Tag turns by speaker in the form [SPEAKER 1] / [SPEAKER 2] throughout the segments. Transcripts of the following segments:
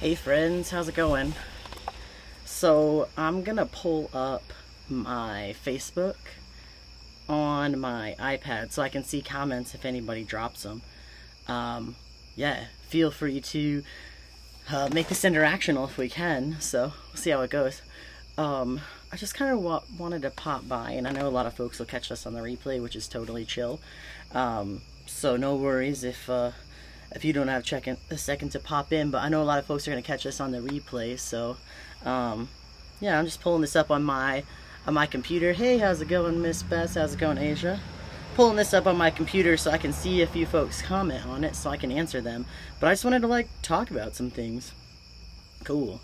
[SPEAKER 1] Hey friends, how's it going? So I'm gonna pull up my Facebook on my iPad so I can see comments if anybody drops them. Yeah, feel free to make this interactional if we can, so we'll see how it goes. I just kind of wanted to pop by, and I know a lot of folks will catch this on the replay, which is totally chill. So no worries if you don't have a second to pop in, but I know a lot of folks are going to catch this on the replay, so yeah, I'm just pulling this up on my computer. Hey, how's it going, Miss Bess? How's it going, Asia? Pulling this up on my computer so I can see a few folks comment on it so I can answer them. But I just wanted to talk about some things. Cool.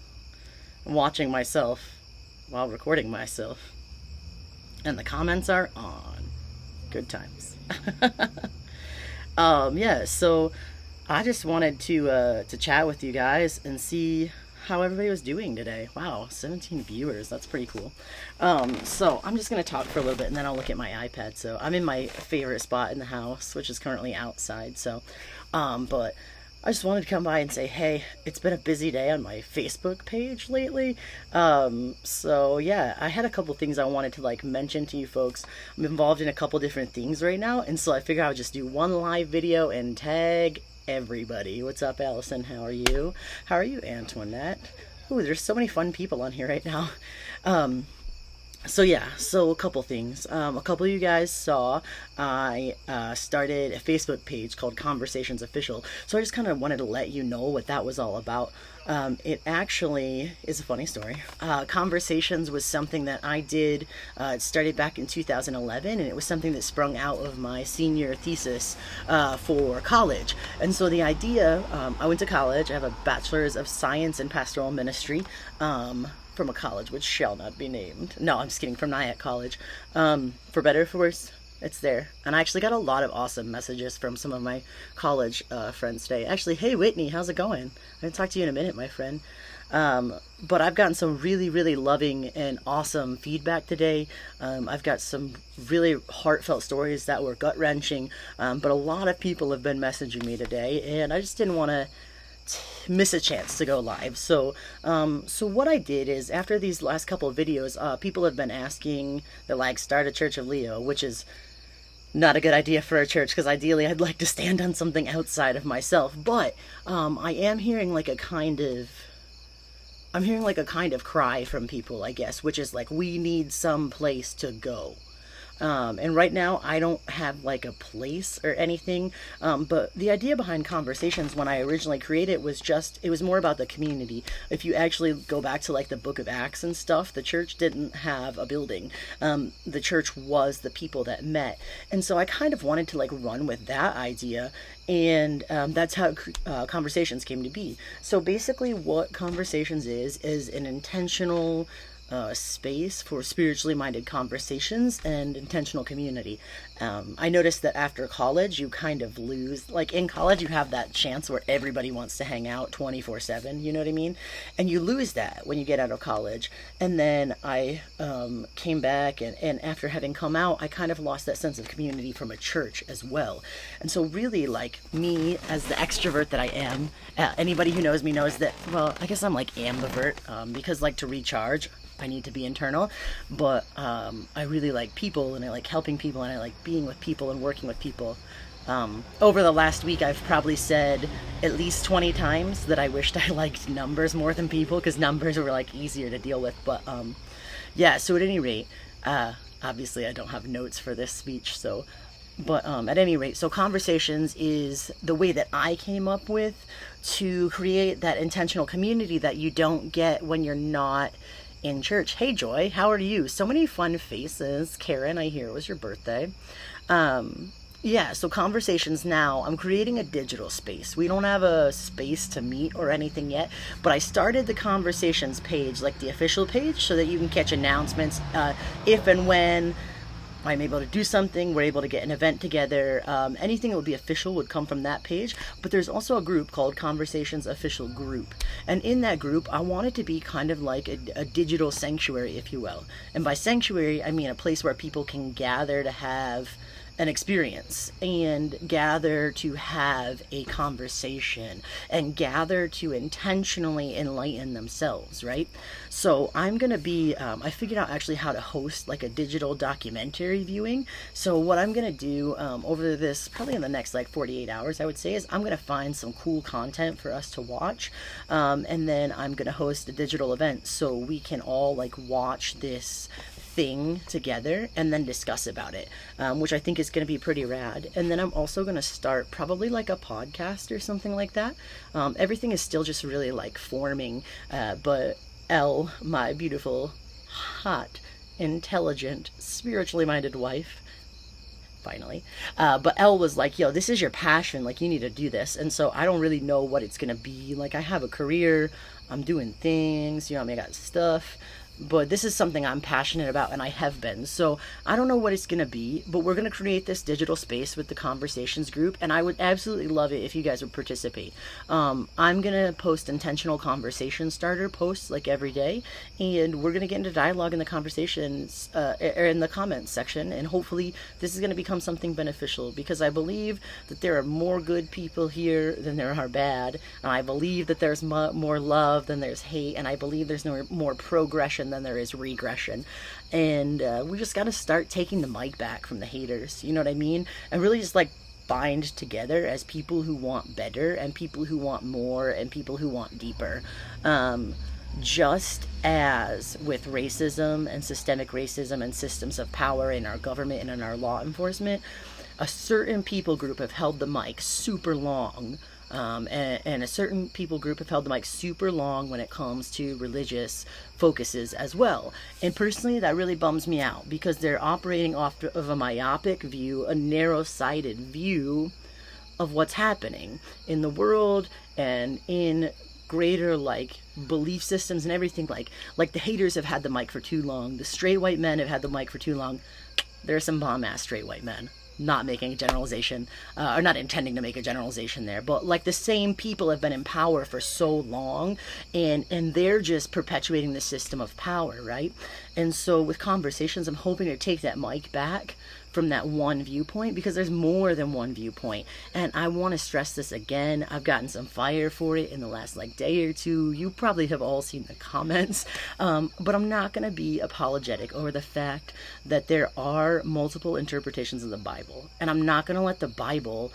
[SPEAKER 1] I'm watching myself while recording myself, and the comments are on. Good times. Yeah, so I just wanted to chat with you guys and see how everybody was doing today. Wow, 17 viewers. That's pretty cool. So I'm just going to talk for a little bit, and then I'll look at my iPad. So I'm in my favorite spot in the house, which is currently outside. So, but I just wanted to come by and say, hey, it's been a busy day on my Facebook page lately. So yeah, I had a couple things I wanted to mention to you folks. I'm involved in a couple different things right now, and so I figured I would just do one live video and tag everybody. What's up, Allison? How are you? How are you, Antoinette? Ooh, there's so many fun people on here right now. So yeah, so a couple things. A couple of you guys saw I started a Facebook page called Conversations Official. So I just kind of wanted to let you know what that was all about. It actually is a funny story. Conversations was something that I did. It started back in 2011, and it was something that sprung out of my senior thesis for college. And so the idea, I went to college. I have a bachelor's of science in pastoral ministry. From a college which shall not be named. No, I'm just kidding, from Nyack College. For better or for worse, it's there. And I actually got a lot of awesome messages from some of my college friends today. Actually, hey Whitney, how's it going? I haven't talked to you in a minute, my friend. But I've gotten some really, really loving and awesome feedback today. I've got some really heartfelt stories that were gut-wrenching, but a lot of people have been messaging me today, and I just didn't want to miss a chance to go live. So what I did is, after these last couple of videos, people have been asking to start a Church of Leo, which is not a good idea for a church, because ideally I'd like to stand on something outside of myself. But I am hearing a kind of cry from people, I guess, which is we need some place to go. And right now I don't have a place or anything, but the idea behind Conversations when I originally created it was more about the community. If you actually go back to the book of Acts and stuff, the church didn't have a building. The church was the people that met. And so I kind of wanted to run with that idea, and that's how Conversations came to be. So basically what Conversations is an intentional space for spiritually minded conversations and intentional community. I noticed that after college, you kind of lose, in college, you have that chance where everybody wants to hang out 24/7, you know what I mean? And you lose that when you get out of college. And then I came back, and after having come out, I kind of lost that sense of community from a church as well. And so really, me, as the extrovert that I am, anybody who knows me knows that, well, I guess I'm ambivert, because to recharge, I need to be internal, but I really like people, and I like helping people, and I like being with people and working with people. Over the last week, I've probably said at least 20 times that I wished I liked numbers more than people, because numbers were easier to deal with. But yeah, so at any rate, obviously I don't have notes for this speech, so but at any rate, so Conversations is the way that I came up with to create that intentional community that you don't get when you're not in church. Hey Joy, how are you? So many fun faces. Karen, I hear it was your birthday. Yeah, so Conversations now, I'm creating a digital space. We don't have a space to meet or anything yet, but I started the Conversations page, the official page, so that you can catch announcements if and when I'm able to do something, we're able to get an event together. Anything that would be official would come from that page. But there's also a group called Conversations Official Group. And in that group, I want it to be kind of like a digital sanctuary, if you will. And by sanctuary, I mean a place where people can gather to have an experience and gather to have a conversation and gather to intentionally enlighten themselves, right? So I'm going to be, I figured out actually how to host like a digital documentary viewing. So what I'm going to do over this, probably in the next like 48 hours, I would say, is I'm going to find some cool content for us to watch. And then I'm going to host a digital event so we can all like watch this thing together and then discuss about it, which I think is going to be pretty rad. And then I'm also going to start probably like a podcast or something like that. Everything is still just really like forming, but Elle, my beautiful, hot, intelligent, spiritually minded wife, finally. But Elle was like, yo, this is your passion. Like, you need to do this. And so I don't really know what it's going to be. Like, I have a career. I'm doing things. You know, I mean, I got stuff. But this is something I'm passionate about, and I have been. So I don't know what it's going to be, but we're going to create this digital space with the conversations group, and I would absolutely love it if you guys would participate. I'm going to post intentional conversation starter posts like every day, and we're going to get into dialogue in the conversations, or in the comments section, and hopefully this is going to become something beneficial, because I believe that there are more good people here than there are bad, and I believe that there's more love than there's hate, and I believe there's more progression than there is regression. And we just got to start taking the mic back from the haters, you know what I mean, and really just like bind together as people who want better and people who want more and people who want deeper. Just as with racism and systemic racism and systems of power in our government and in our law enforcement, a certain people group have held the mic super long. And a certain people group have held the mic super long when it comes to religious focuses as well. And personally, that really bums me out, because they're operating off of a myopic view, a narrow-sighted view of what's happening in the world and in greater like belief systems and everything. Like the haters have had the mic for too long. The straight white men have had the mic for too long. There are some bomb-ass straight white men. Not making a generalization, or not intending to make a generalization there, but like the same people have been in power for so long, and they're just perpetuating the system of power, right? And so with conversations, I'm hoping to take that mic back from that one viewpoint, because there's more than one viewpoint. And I want to stress this again. I've gotten some fire for it in the last like day or two. You probably have all seen the comments, but I'm not going to be apologetic over the fact that there are multiple interpretations of the Bible, and I'm not going to let the Bible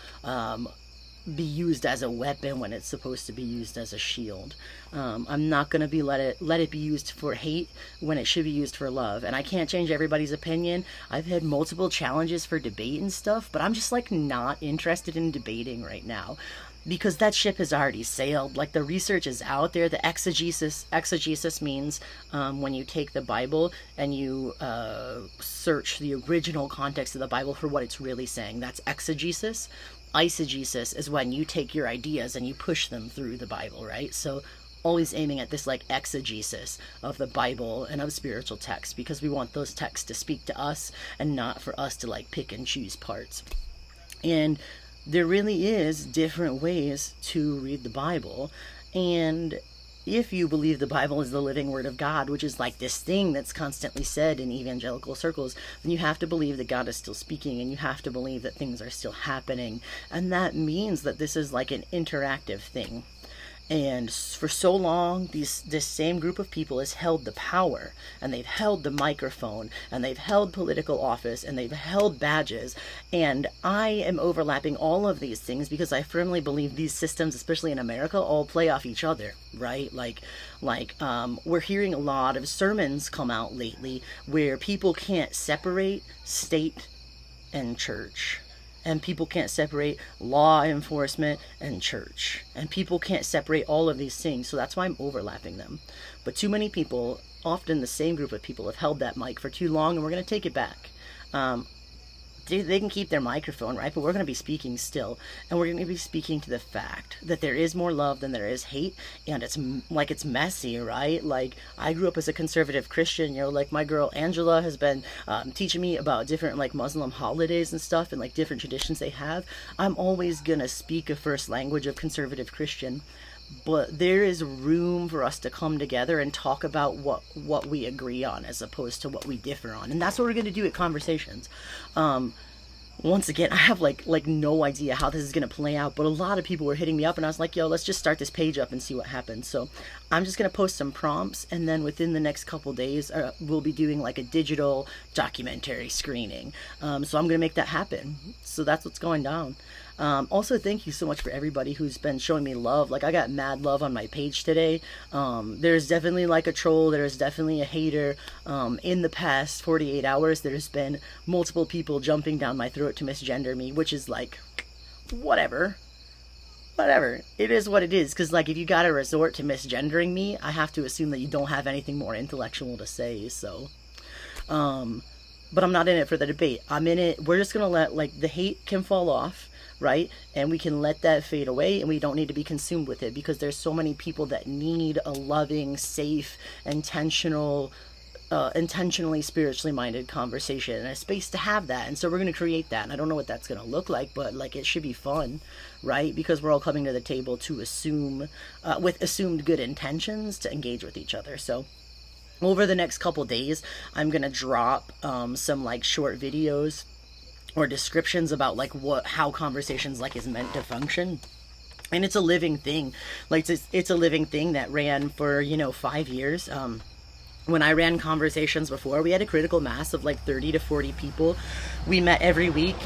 [SPEAKER 1] be used as a weapon when it's supposed to be used as a shield. I'm not going to be let it be used for hate when it should be used for love. And I can't change everybody's opinion. I've had multiple challenges for debate and stuff, but I'm just like not interested in debating right now, because that ship has already sailed. Like, the research is out there. The exegesis means when you take the Bible and you search the original context of the Bible for what it's really saying. That's exegesis. Eisegesis is when you take your ideas and you push them through the Bible, right? So always aiming at this like exegesis of the Bible and of spiritual texts, because we want those texts to speak to us and not for us to like pick and choose parts. And there really is different ways to read the Bible. And if you believe the Bible is the living word of God, which is like this thing that's constantly said in evangelical circles, then you have to believe that God is still speaking, and you have to believe that things are still happening. And that means that this is like an interactive thing. And for so long, this same group of people has held the power, and they've held the microphone, and they've held political office, and they've held badges. And I am overlapping all of these things because I firmly believe these systems, especially in America, all play off each other, right? We're hearing a lot of sermons come out lately where people can't separate state and church. And people can't separate law enforcement and church. And people can't separate all of these things. So that's why I'm overlapping them. But too many people, often the same group of people, have held that mic for too long, and we're going to take it back. They can keep their microphone, right? But we're going to be speaking still. And we're going to be speaking to the fact that there is more love than there is hate. And it's messy, right? Like, I grew up as a conservative Christian, you know, like my girl Angela has been teaching me about different like Muslim holidays and stuff, and like different traditions they have. I'm always going to speak a first language of conservative Christian. But there is room for us to come together and talk about what we agree on as opposed to what we differ on. And that's what we're going to do at Conversations. once again, I have like no idea how this is gonna play out, but a lot of people were hitting me up, and I was like, yo, let's just start this page up and see what happens. So I'm just gonna post some prompts, and then within the next couple days, we'll be doing like a digital documentary screening. So I'm gonna make that happen. So that's what's going down. Also, thank you so much for everybody who's been showing me love. Like, I got mad love on my page today. There's definitely like a troll. There's definitely a hater. In the past 48 hours, there's been multiple people jumping down my throat to misgender me, which is like, whatever. Whatever. It is what it is. Because, like, if you gotta resort to misgendering me, I have to assume that you don't have anything more intellectual to say, so. But I'm not in it for the debate. I'm in it. We're just gonna let, like, the hate can fall off, right? And we can let that fade away, and we don't need to be consumed with it, because there's so many people that need a loving, safe, intentionally spiritually minded conversation and a space to have that. And so we're going to create that, and I don't know what that's going to look like, but like, it should be fun, right? Because we're all coming to the table to assume with assumed good intentions to engage with each other. So over the next couple days, I'm going to drop some like short videos or descriptions about like how conversations like is meant to function. And it's a living thing. Like, it's a living thing that ran for 5 years. When I ran conversations before, we had a critical mass of like 30 to 40 people. We met every week.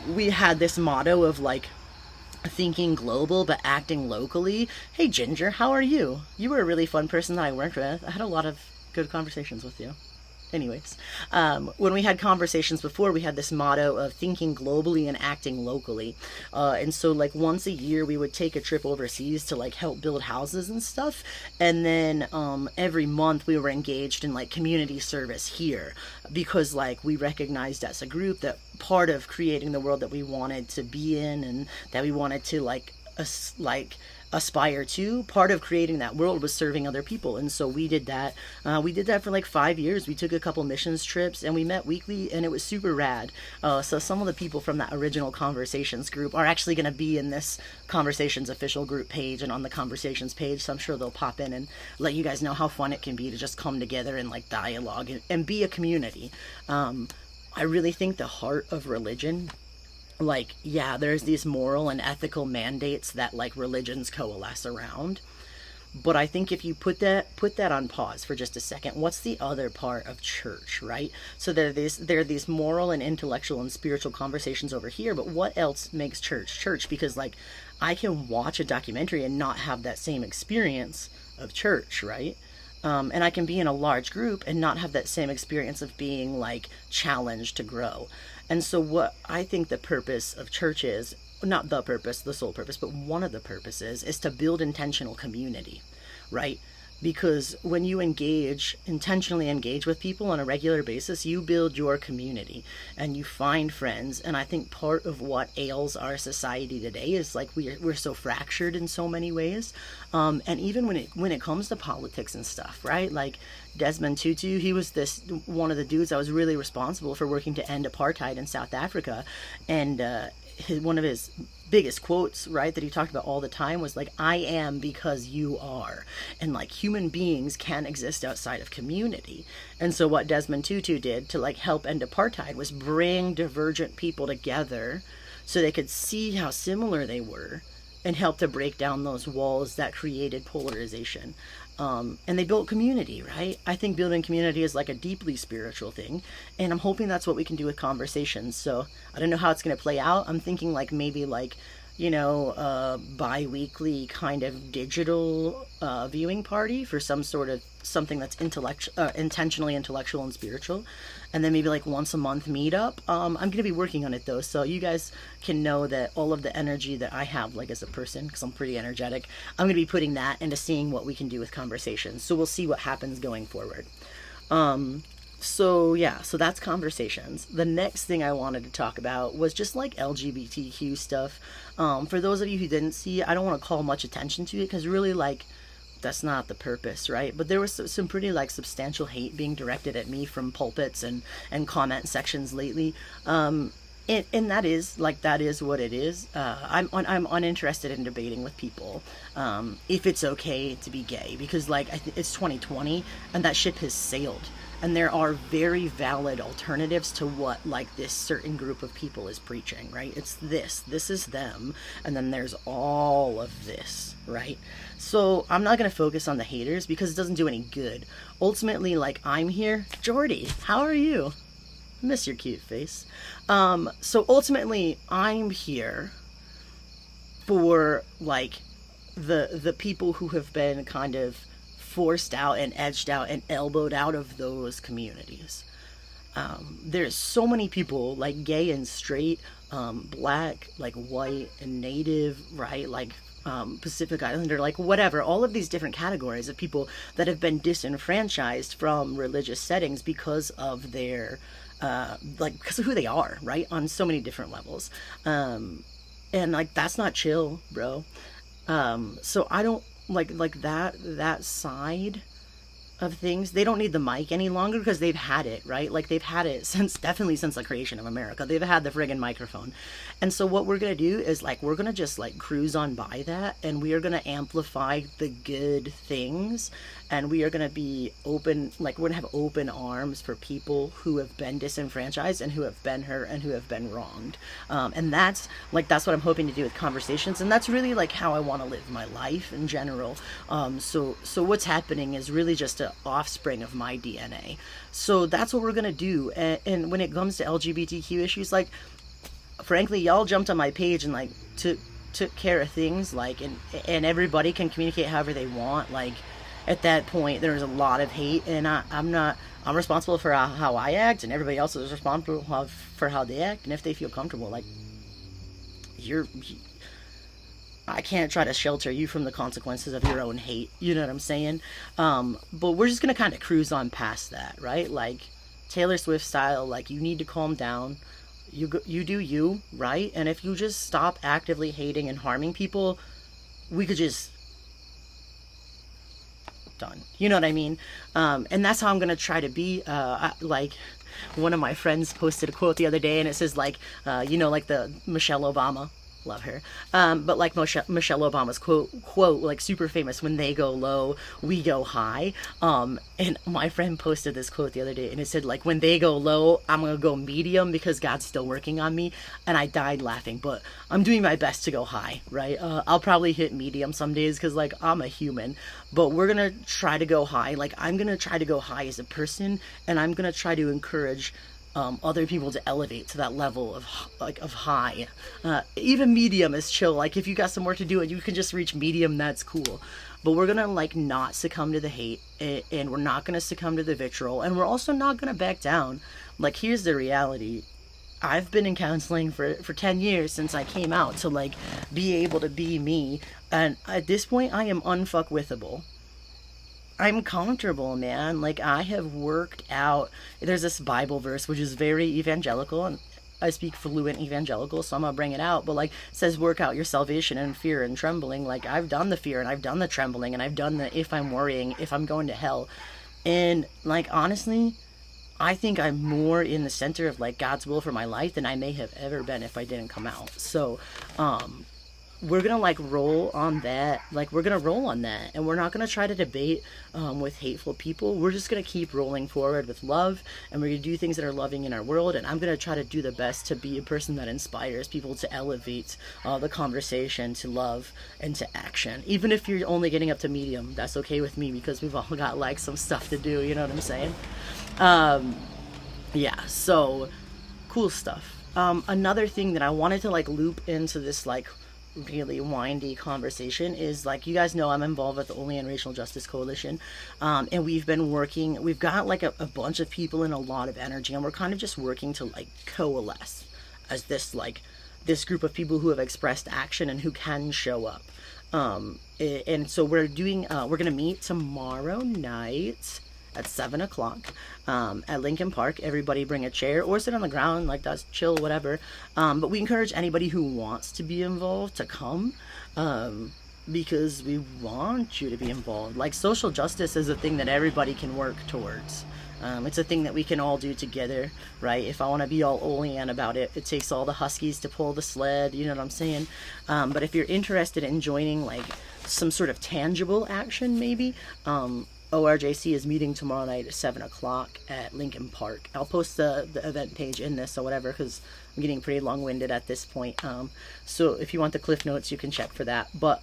[SPEAKER 1] We had this motto of like thinking global but acting locally. Hey Ginger, how are you? You were a really fun person that I worked with. I had a lot of good conversations with you. Anyways, when we had conversations before, we had this motto of thinking globally and acting locally. And so like once a year, we would take a trip overseas to like help build houses and stuff. And then every month we were engaged in like community service here, because like we recognized as a group that part of creating the world that we wanted to be in and that we wanted to aspire to, part of creating that world was serving other people. And so we did that. We did that for like 5 years. We took a couple missions trips, and we met weekly, and it was super rad. So some of the people from that original Conversations group are actually going to be in this Conversations official group page and on the Conversations page. So I'm sure they'll pop in and let you guys know how fun it can be to just come together and like dialogue and be a community. I really think the heart of religion, like, yeah, there's these moral and ethical mandates that like religions coalesce around, but I think if you put that on pause for just a second, what's the other part of church, right? So there are these moral and intellectual and spiritual conversations over here, but what else makes church? Because like, I can watch a documentary and not have that same experience of church, right? And I can be in a large group and not have that same experience of being like challenged to grow. And so what I think the purpose of church is, not the purpose, the sole purpose, but one of the purposes is to build intentional community, right? Because when you intentionally engage with people on a regular basis, you build your community and you find friends. And I think part of what ails our society today is like we're so fractured in so many ways. And even when it comes to politics and stuff, right? Like Desmond Tutu, he was one of the dudes that was really responsible for working to end apartheid in South Africa. And one of his biggest quotes, right, that he talked about all the time was like, I am because you are. And like, human beings can exist outside of community. And so what Desmond Tutu did to like help end apartheid was bring divergent people together so they could see how similar they were and help to break down those walls that created polarization. And they built community, right? I think building community is like a deeply spiritual thing, and I'm hoping that's what we can do with Conversations. So I don't know how it's going to play out. I'm thinking like maybe like, bi-weekly kind of digital viewing party for something that's intentionally intellectual and spiritual. And then maybe like once a month meetup. I'm going to be working on it though, so you guys can know that all of the energy that I have like as a person, because I'm pretty energetic, I'm going to be putting that into seeing what we can do with Conversations. So we'll see what happens going forward. So that's Conversations. The next thing I wanted to talk about was just like LGBTQ stuff. For those of you who didn't see, I don't want to call much attention to it because really like that's not the purpose, right? But there was some pretty like substantial hate being directed at me from pulpits and comment sections lately. And that is what it is. I'm uninterested in debating with people if it's okay to be gay, because like it's 2020 and that ship has sailed. and there are very valid alternatives to what like this certain group of people is preaching, right? It's this is them, and then there's all of this, right? So I'm not going to focus on the haters because it doesn't do any good. Ultimately, like, I'm here. Jordy, how are you? Miss your cute face. So ultimately, I'm here for like the people who have been kind of forced out and edged out and elbowed out of those communities. There's so many people, like gay and straight, black, like white and native, right? Like Pacific Islander, like whatever, all of these different categories of people that have been disenfranchised from religious settings because of their, like, because of who they are, right? On so many different levels. And like, that's not chill, bro. So I don't like that side of things. They don't need the mic any longer because they've had it, right? Like, they've had it definitely since the creation of America. They've had the friggin' microphone. And so what we're going to do is, like, we're going to just, like, cruise on by that, and we are going to amplify the good things, and we are going to be open, like, we're going to have open arms for people who have been disenfranchised and who have been hurt and who have been wronged. And that's what I'm hoping to do with conversations, and that's really, like, how I want to live my life in general. So what's happening is really just an offspring of my DNA. So that's what we're going to do. And when it comes to LGBTQ issues, like, frankly, y'all jumped on my page and, like, took care of things, like, and everybody can communicate however they want. Like, at that point, there's a lot of hate, and I'm responsible for how I act, and everybody else is responsible for how they act, and if they feel comfortable, like, I can't try to shelter you from the consequences of your own hate, you know what I'm saying? But we're just gonna kind of cruise on past that, right? Like, Taylor Swift style, like, you need to calm down. You do you, right? And if you just stop actively hating and harming people, we could just done. You know what I mean? And that's how I'm gonna try to be. Like, one of my friends posted a quote the other day, and it says, like, like the Michelle Obama. Love her. But like Michelle Obama's quote, like, super famous, when they go low, we go high. And my friend posted this quote the other day, and it said, like, when they go low, I'm going to go medium because God's still working on me. And I died laughing, but I'm doing my best to go high, right? I'll probably hit medium some days because, like, I'm a human, but we're going to try to go high. Like, I'm going to try to go high as a person, and I'm going to try to encourage other people to elevate to that level of high. Even medium is chill. Like, if you got some work to do and you can just reach medium, that's cool. But we're gonna, like, not succumb to the hate, and we're not gonna succumb to the vitriol, and we're also not gonna back down. Like, here's the reality. I've been in counseling for 10 years since I came out to, like, be able to be me, and at this point I am unfuckwithable. I'm comfortable, man. Like, I have worked out. There's this Bible verse which is very evangelical, and I speak fluent evangelical, so I'm gonna bring it out. But, like, it says, work out your salvation in fear and trembling. Like, I've done the fear, and I've done the trembling, and I've done the if I'm worrying, if I'm going to hell. And, like, honestly, I think I'm more in the center of, like, God's will for my life than I may have ever been if I didn't come out. So, we're gonna, like, roll on that. Like, we're gonna roll on that, and we're not gonna try to debate with hateful people. We're just gonna keep rolling forward with love, and we're gonna do things that are loving in our world, and I'm gonna try to do the best to be a person that inspires people to elevate the conversation to love and to action. Even if you're only getting up to medium, that's okay with me, because we've all got, like, some stuff to do, you know what I'm saying? Yeah, so cool stuff. Another thing that I wanted to, like, loop into this, like, really windy conversation is, like, you guys know I'm involved with the Only and Racial Justice Coalition, and we've got, like, a bunch of people and a lot of energy, and we're kind of just working to, like, coalesce as this group of people who have expressed action and who can show up. And so we're gonna meet tomorrow night at 7 o'clock at Lincoln Park. Everybody bring a chair or sit on the ground, like, that's chill, whatever. But we encourage anybody who wants to be involved to come, because we want you to be involved. Like, social justice is a thing that everybody can work towards. It's a thing that we can all do together, right? If I want to be all Olean about it, it takes all the Huskies to pull the sled, you know what I'm saying? But if you're interested in joining, like, some sort of tangible action, maybe, ORJC is meeting tomorrow night at 7 o'clock at Lincoln Park. I'll post the event page in this or whatever, because I'm getting pretty long-winded at this point. So if you want the Cliff Notes, you can check for that. But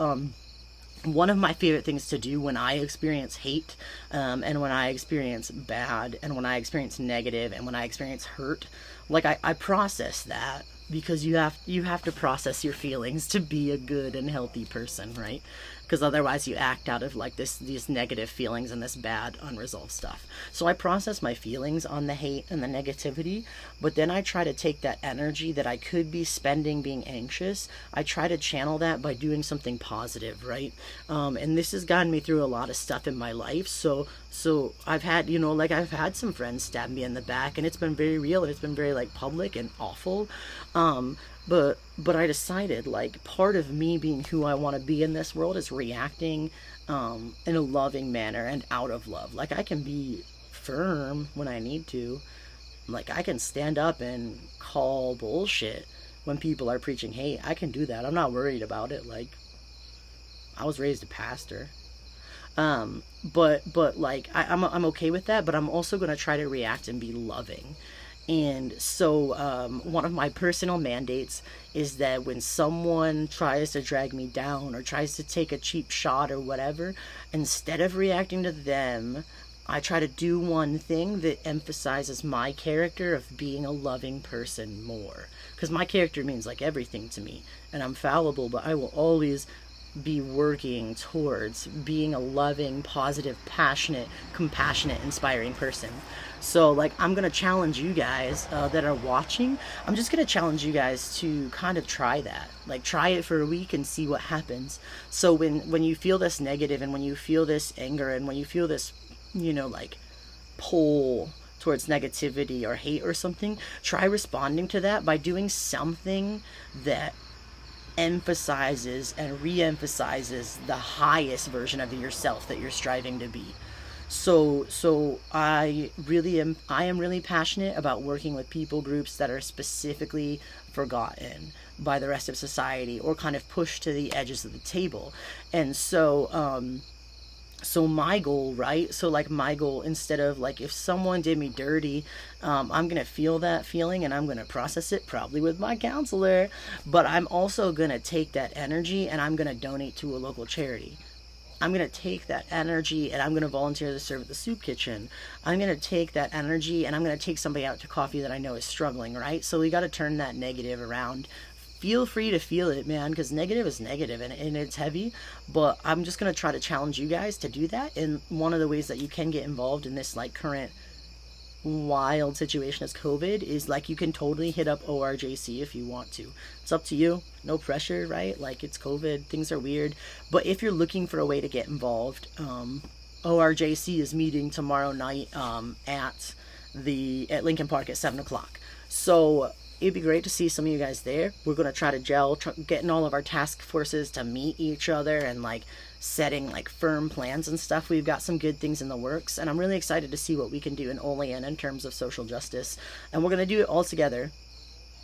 [SPEAKER 1] one of my favorite things to do when I experience hate, and when I experience bad, and when I experience negative, and when I experience hurt, like I process that, because you have to process your feelings to be a good and healthy person, right? Because otherwise you act out of like these negative feelings and this bad unresolved stuff. So I process my feelings on the hate and the negativity, but then I try to take that energy that I could be spending being anxious, I try to channel that by doing something positive, right? And this has gotten me through a lot of stuff in my life. So I've had, like I've had some friends stab me in the back, and it's been very real, and it's been very like public and awful. But I decided, like, part of me being who I want to be in this world is reacting in a loving manner and out of love. Like, I can be firm when I need to. Like, I can stand up and call bullshit when people are preaching hate. I can do that. I'm not worried about it. Like, I was raised a pastor. But like, I'm okay with that, but I'm also going to try to react and be loving. And so one of my personal mandates is that when someone tries to drag me down or tries to take a cheap shot or whatever, instead of reacting to them, I try to do one thing that emphasizes my character of being a loving person more. Because my character means like everything to me, and I'm fallible, but I will always be working towards being a loving, positive, passionate, compassionate, inspiring person. So like, I'm gonna challenge you guys that are watching. I'm just gonna challenge you guys to kind of try that. Like, try it for a week and see what happens. So when you feel this negative, and when you feel this anger, and when you feel this, like, pull towards negativity or hate or something, try responding to that by doing something that emphasizes and re-emphasizes the highest version of yourself that you're striving to be. So I am really passionate about working with people groups that are specifically forgotten by the rest of society, or kind of pushed to the edges of the table. And so my goal, right? So like, my goal, instead of like, if someone did me dirty, I'm going to feel that feeling, and I'm going to process it, probably with my counselor, but I'm also going to take that energy and I'm going to donate to a local charity. I'm going to take that energy and I'm going to volunteer to serve at the soup kitchen. I'm going to take that energy and I'm going to take somebody out to coffee that I know is struggling, right? So we got to turn that negative around. Feel free to feel it, man, because negative is negative, and it's heavy. But I'm just going to try to challenge you guys to do that. And one of the ways that you can get involved in this like current wild situation as COVID is like, you can totally hit up ORJC if you want to. It's up to you. No pressure, right? Like, it's COVID, things are weird. But if you're looking for a way to get involved, ORJC is meeting tomorrow night at Lincoln Park at 7 o'clock. So it'd be great to see some of you guys there. We're going to try to gel, getting all of our task forces to meet each other, and like setting like firm plans and stuff. We've got some good things in the works, and I'm really excited to see what we can do in Olean in terms of social justice. And we're going to do it all together.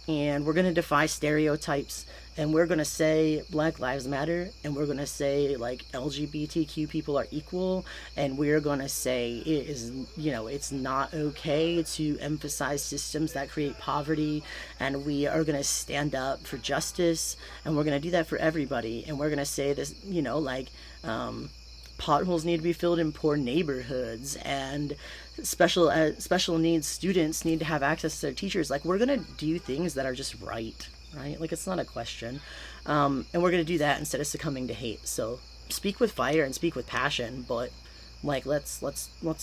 [SPEAKER 1] And we're going to defy stereotypes, and we're going to say Black Lives Matter, and we're going to say like LGBTQ people are equal, and we're going to say it is, it's not okay to emphasize systems that create poverty, and we are going to stand up for justice, and we're going to do that for everybody. And we're going to say this, potholes need to be filled in poor neighborhoods, and special needs students need to have access to their teachers. Like, we're gonna do things that are just right? Like, it's not a question, and we're gonna do that instead of succumbing to hate. So speak with fire and speak with passion, but like, let's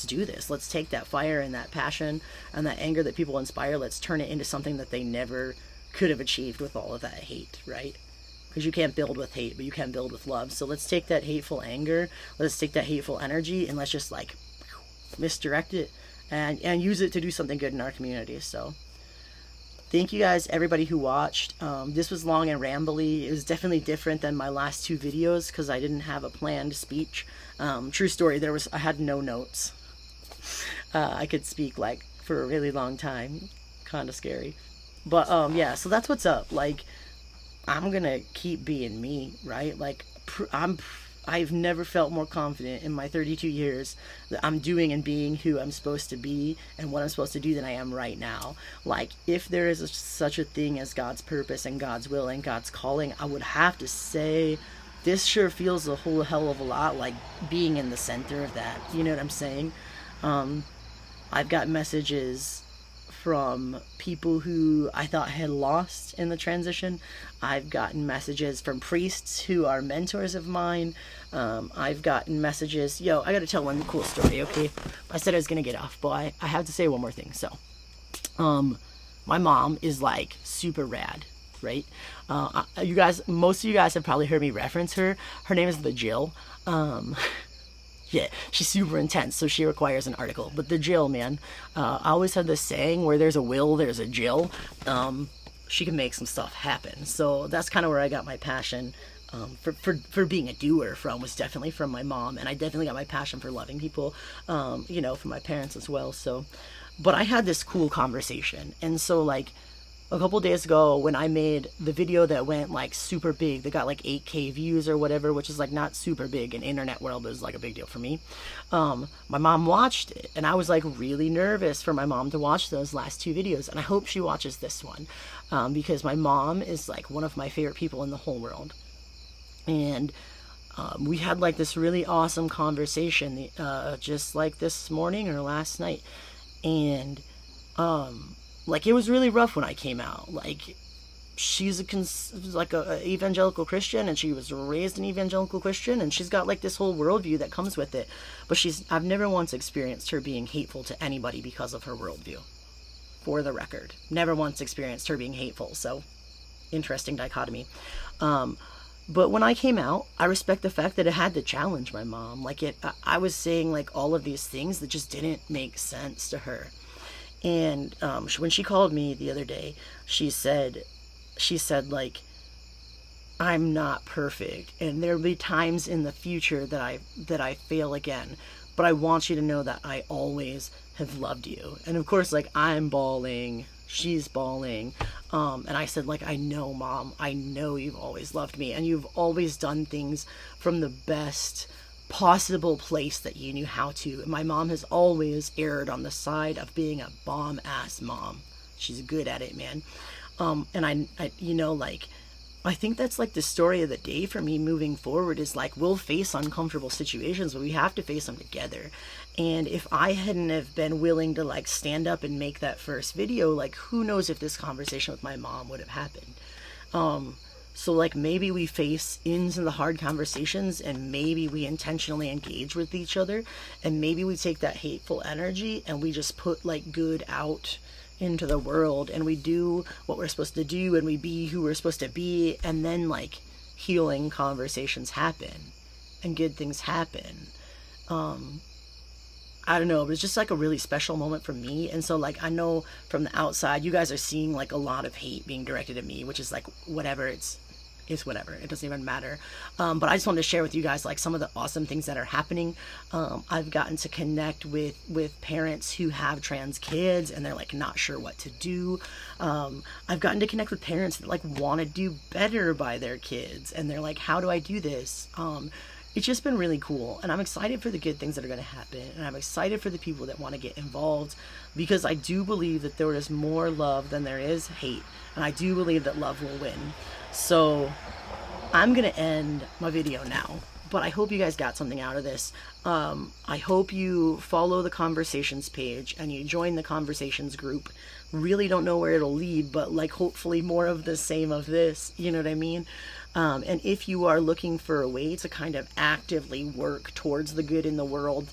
[SPEAKER 1] do this. Let's take that fire and that passion and that anger that people inspire, let's turn it into something that they never could have achieved with all of that hate, right? Because you can't build with hate, but you can build with love. So let's take that hateful anger, let's take that hateful energy, and let's just like misdirect it and use it to do something good in our community. So thank you guys, everybody who watched. This was long and rambly. It was definitely different than my last two videos because I didn't have a planned speech. True story, I had no notes. I could speak like for a really long time. Kind of scary. But yeah, so that's what's up. Like, I'm gonna keep being me, right? Like, I've never felt more confident in my 32 years that I'm doing and being who I'm supposed to be and what I'm supposed to do than I am right now. Like, if there is such a thing as God's purpose and God's will and God's calling, I would have to say this sure feels a whole hell of a lot like being in the center of that. You know what I'm saying? I've got messages from people who I thought had lost in the transition. I've gotten messages from priests who are mentors of mine. I've gotten messages. Yo, I gotta tell one cool story, okay? I said I was gonna get off, but I have to say one more thing. So, my mom is like super rad, right? You guys, most of you guys have probably heard me reference her. Her name is the Jill. Yeah, she's super intense, so she requires an article. But the Jill, man, I always had this saying, where there's a will, there's a Jill. She can make some stuff happen. So that's kind of where I got my passion for being a doer from, was definitely from my mom. And I definitely got my passion for loving people, from my parents as well. So, but I had this cool conversation. And so, like, a couple days ago, when I made the video that went like super big, that got like 8K views or whatever, which is like not super big in internet world, but is like a big deal for me. My mom watched it, and I was like really nervous for my mom to watch those last 2 videos, and I hope she watches this one, because my mom is like one of my favorite people in the whole world. And we had like this really awesome conversation, just like this morning or last night, and like, it was really rough when I came out. Like, she's a evangelical Christian, and she was raised an evangelical Christian, and she's got like this whole worldview that comes with it. But I've never once experienced her being hateful to anybody because of her worldview. For the record, never once experienced her being hateful. So, interesting dichotomy. But when I came out, I respect the fact that it had to challenge my mom. Like, I was saying like all of these things that just didn't make sense to her. And when she called me the other day, she said, like, I'm not perfect, and there'll be times in the future that I fail again, but I want you to know that I always have loved you. And of course, like, I'm bawling, she's bawling, and I said, like, I know, Mom, I know you've always loved me, and you've always done things from the best possible place that you knew how to. And my mom has always erred on the side of being a bomb-ass mom. She's good at it, man. And I like, I think that's like the story of the day for me moving forward, is like, we'll face uncomfortable situations, but we have to face them together. And if I hadn't have been willing to like stand up and make that first video, like, who knows if this conversation with my mom would have happened. So, like, maybe we face into the hard conversations, and maybe we intentionally engage with each other, and maybe we take that hateful energy and we just put, like, good out into the world, and we do what we're supposed to do, and we be who we're supposed to be, and then, like, healing conversations happen, and good things happen. I don't know, but it's just like a really special moment for me. And so, like, I know from the outside, you guys are seeing like a lot of hate being directed at me, which is like, whatever, it's whatever, it doesn't even matter. But I just wanted to share with you guys like some of the awesome things that are happening. I've gotten to connect with parents who have trans kids, and they're like not sure what to do. I've gotten to connect with parents that like want to do better by their kids, and they're like, how do I do this? It's just been really cool, and I'm excited for the good things that are going to happen, and I'm excited for the people that want to get involved, because I do believe that there is more love than there is hate, and I do believe that love will win. So I'm going to end my video now, but I hope you guys got something out of this. I hope you follow the conversations page and you join the conversations group. Really don't know where it'll lead, but like hopefully more of the same of this, you know what I mean? And if you are looking for a way to kind of actively work towards the good in the world,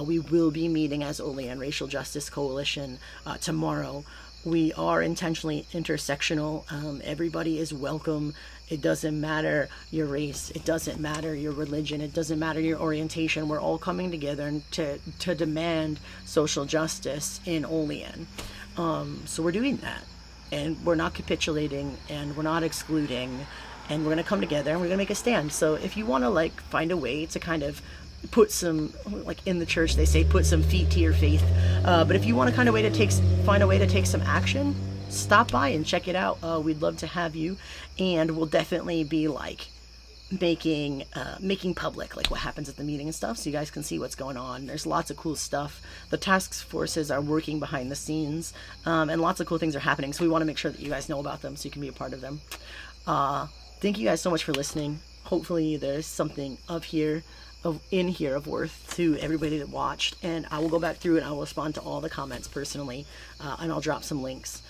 [SPEAKER 1] we will be meeting as Olean Racial Justice Coalition tomorrow. We are intentionally intersectional. Everybody is welcome. It doesn't matter your race. It doesn't matter your religion. It doesn't matter your orientation. We're all coming together to demand social justice in Olean. So we're doing that. And we're not capitulating, and we're not excluding, and we're going to come together and we're going to make a stand. So if you want to like find a way to kind of put some, like in the church they say, put some feet to your faith, but if you want to find a way to take some action, stop by and check it out. We'd love to have you, and we'll definitely be like making public like what happens at the meeting and stuff, so you guys can see what's going on. There's lots of cool stuff. The task forces are working behind the scenes, and lots of cool things are happening, so we want to make sure that you guys know about them so you can be a part of them. Thank you guys so much for listening. Hopefully there's something in here of worth to everybody that watched, and I will go back through and I will respond to all the comments personally, and I'll drop some links.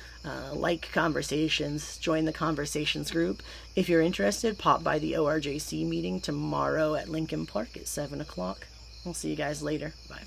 [SPEAKER 1] Like conversations, join the conversations group. If you're interested, pop by the ORJC meeting tomorrow at Lincoln Park at 7 o'clock. We'll see you guys later. Bye.